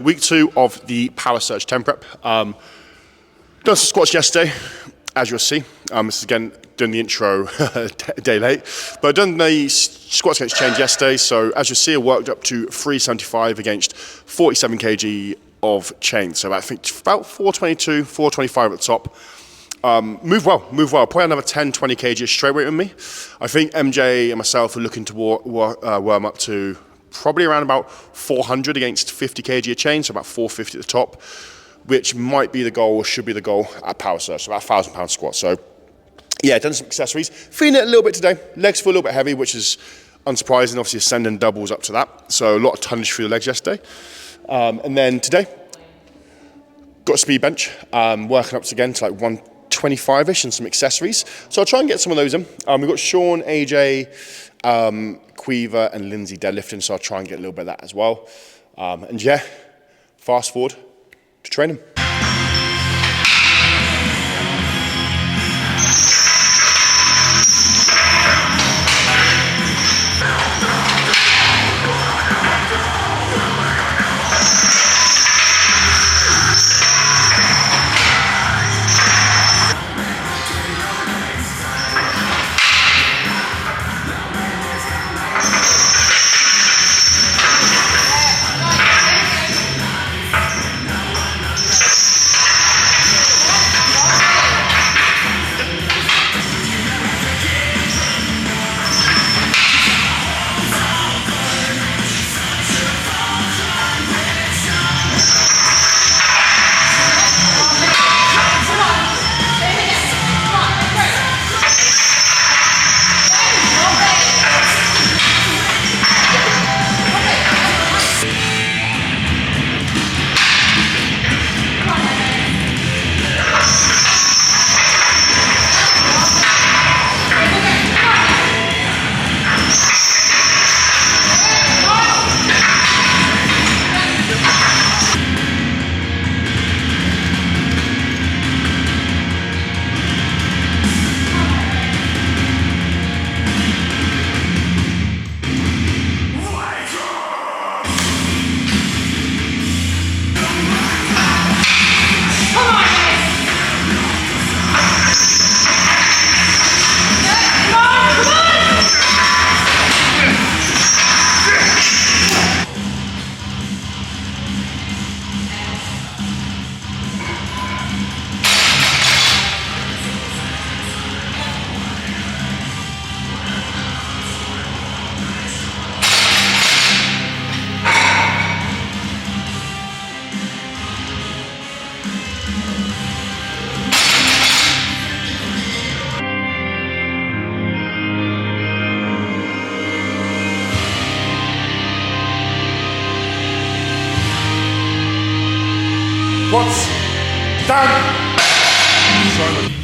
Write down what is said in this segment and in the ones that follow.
Week 2 of the PowerSurge 10 prep. Done some squats yesterday, as you'll see. This is again doing the intro a day late, but I've done the squats against chains yesterday. So as you'll see, I worked up to 375 against 47 kg of chains. So I think about 422, 425 at the top. Move well. Probably another 10, 20 kg of straight weight with me. I think MJ and myself are looking to warm up to probably around about 400 against 50 kg of chain, so about 450 at the top, which might be the goal, or should be the goal at PowerSurge, so about 1,000 pound squat. So yeah, done some accessories. Feeling it a little bit today. Legs feel a little bit heavy, which is unsurprising. Obviously, ascending doubles up to that. So a lot of tonnage through the legs yesterday. And then today, got a speed bench, working up again to like 125-ish and some accessories. So I'll try and get some of those in. We've got Sean, AJ, Queever and Lindsay deadlifting, so I'll try and get a little bit of that as well. And yeah, fast forward to training. Squats, down. Slowly.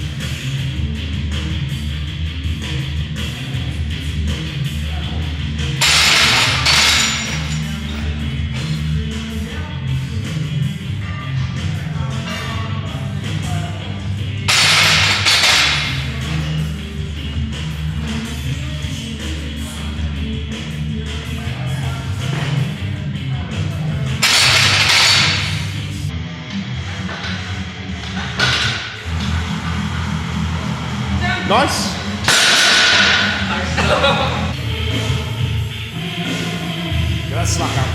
Nice. Get that slack out.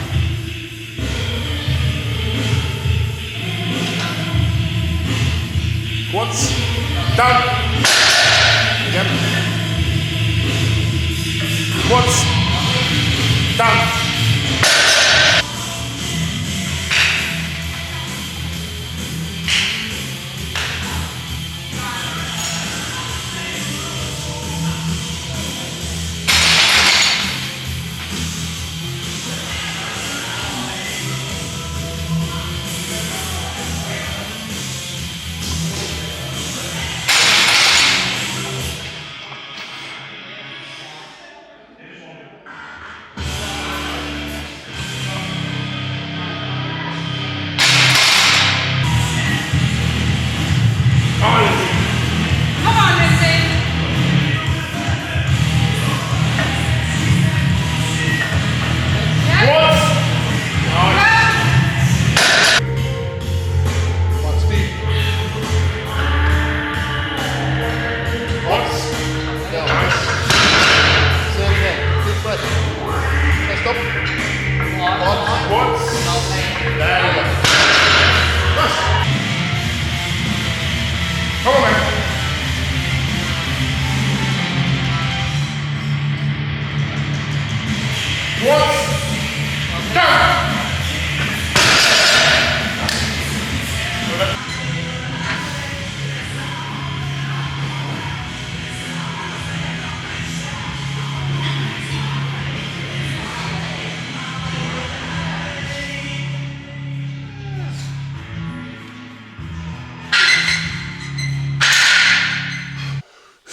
Quads, down. Again. Quads, down.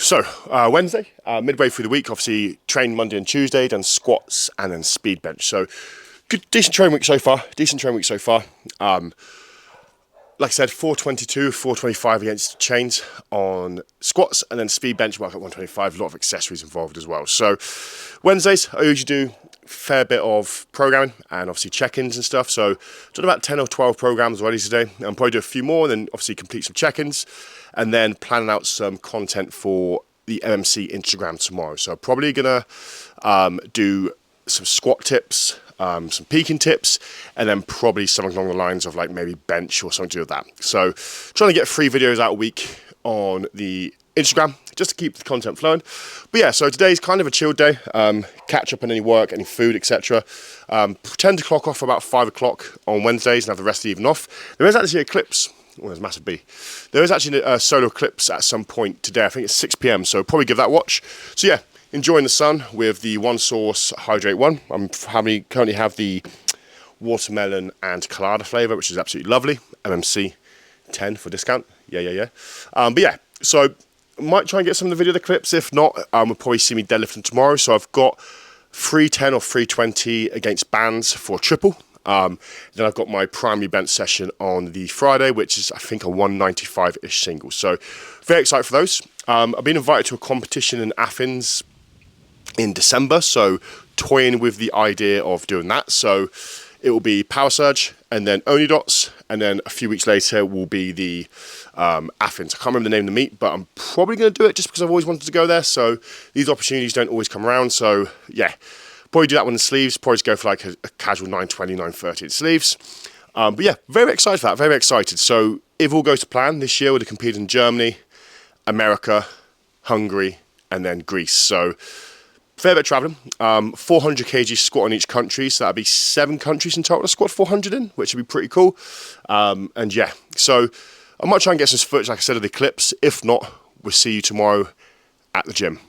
So Wednesday, midway through the week, obviously trained Monday and Tuesday, done squats and then speed bench. So good, decent training week so far. Like I said, 422, 425 against chains on squats, and then speed bench work at 125. A lot of accessories involved as well. So Wednesdays, I usually do a fair bit of programming and obviously check-ins and stuff. So done about 10 or 12 programs already today. I'll probably do a few more, and then obviously complete some check-ins, and then planning out some content for the MMC Instagram tomorrow. So probably gonna do some squat tips, some peaking tips, and then probably something along the lines of like maybe bench or something to do with that. So trying to get 3 videos out a week on the Instagram just to keep the content flowing. But yeah, so today's kind of a chill day. Catch up on any work, any food, etc. Tend to clock off about 5 o'clock on Wednesdays and have the rest of the evening off. There is actually eclipse. Oh, there's a massive B. There is actually a solar eclipse at some point today. I think it's 6 p.m. So probably give that a watch. So yeah, enjoying the sun with the One Source Hydrate One. I'm currently have the watermelon and colada flavour, which is absolutely lovely. MMC 10 for discount. Yeah. But yeah, so I might try and get some of the video the clips. If not, we'll probably see me deadlifting tomorrow. So I've got 310 or 320 against bands for triple. Then I've got my primary bench session on the Friday, which is I think a 195-ish single. So very excited for those. I've been invited to a competition in Athens in December, so toying with the idea of doing that. So it will be PowerSurge and then Only Dots, and then a few weeks later will be the Athens. I can't remember the name of the meet, but I'm probably going to do it just because I've always wanted to go there. So these opportunities don't always come around. So yeah, probably do that one in sleeves. Probably just go for like a casual 920, 930 in sleeves. But yeah, very excited for that. Very excited. So if all goes to plan, this year we'll compete in Germany, America, Hungary, and then Greece. So fair bit of travelling, 400 kg squat in each country, so that'd be 7 countries in total to squat 400 in, which would be pretty cool. And yeah, so I might try and get some footage, like I said, of the clips. If not, we'll see you tomorrow at the gym.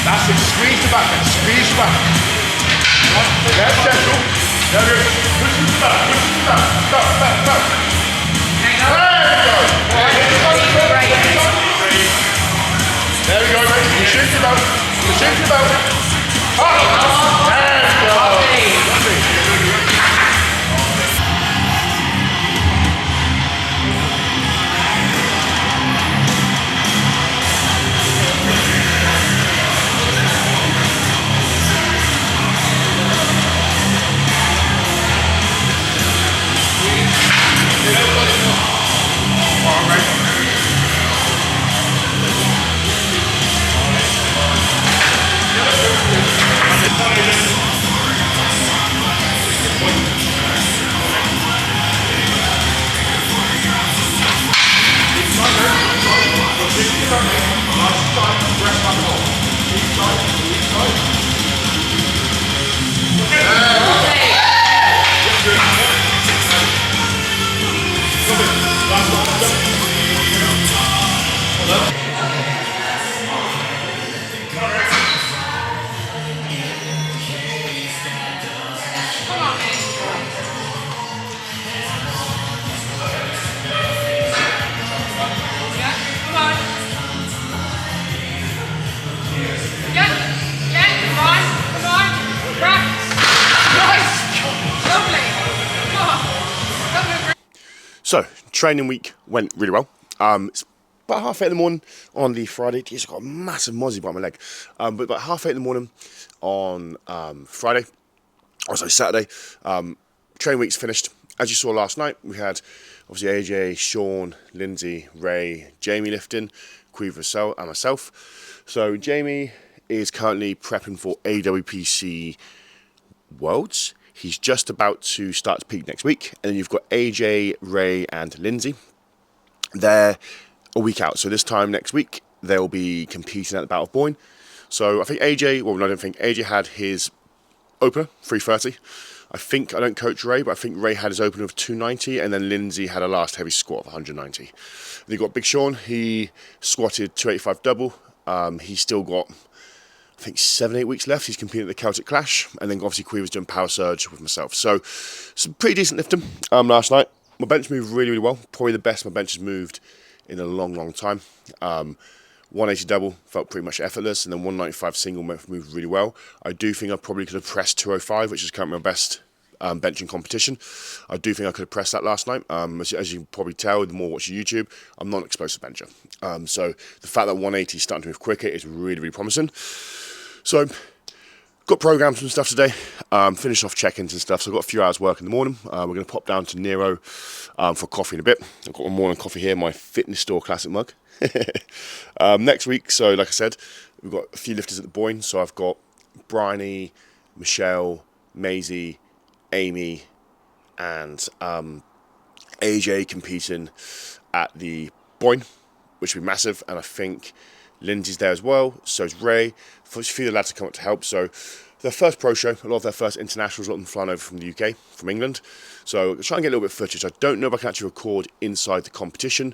That's it. Squeeze the back then. Squeeze the back. That's central. There we go. Push it to the back. Push it to the back. Back, back, back. There we go, mate. You shift your boat. You shift your boat. Up. There we go. So, training week went really well. It's about 8:30 in the morning on the Friday. Jeez, I've got a massive mozzie by my leg. But about 8:30 in the morning on Friday, or sorry, Saturday, training week's finished. As you saw last night, we had obviously AJ, Sean, Lindsay, Ray, Jamie lifting, Quiver and myself. So Jamie is currently prepping for AWPC Worlds. He's just about to start to peak next week. And then you've got AJ, Ray and Lindsay. They're a week out. So this time next week, they'll be competing at the Battle of Boyne. So I think AJ, well, no, I don't think. AJ had his opener, 330. I don't coach Ray, but I think Ray had his opener of 290. And then Lindsay had a last heavy squat of 190. Then you've got Big Sean. He squatted 285 double. He's still got, I think, 7-8 weeks left. He's competing at the Celtic Clash. And then obviously Quee was doing PowerSurge with myself. So some pretty decent lifting last night. My bench moved really, really well. Probably the best my bench has moved in a long, long time. 180 double felt pretty much effortless. And then 195 single moved really well. I do think I probably could have pressed 205, which is currently my best bench in competition. I do think I could have pressed that last night. As you can probably tell, the more I watch YouTube, I'm not an explosive bencher. So the fact that 180 is starting to move quicker is really, really promising. So, got programs and stuff today. Finished off check-ins and stuff. So I've got a few hours work in the morning. We're going to pop down to Nero for coffee in a bit. I've got my morning coffee here, my fitness store classic mug. Next week, so like I said, we've got a few lifters at the Boyne. So I've got Bryony, Michelle, Maisie, Amy, and AJ competing at the Boyne, which will be massive, and I think Lindsay's there as well, so is Ray. A few of the lads have come up to help, so their first pro show, a lot of their first internationals, a lot of them flying over from the UK, from England, so I'll try and get a little bit of footage. I don't know if I can actually record inside the competition,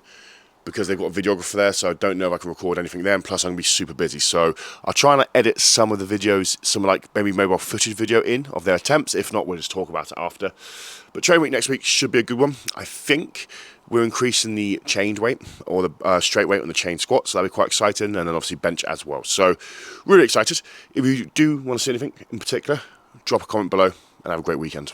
because they've got a videographer there, so I don't know if I can record anything there, and plus I'm going to be super busy, so I'll try and edit some of the videos, some like maybe mobile footage video in of their attempts. If not, we'll just talk about it after. But training week next week should be a good one. I think we're increasing the chained weight, or the straight weight on the chain squat, so that'll be quite exciting, and then obviously bench as well. So really excited. If you do want to see anything in particular, drop a comment below, and have a great weekend.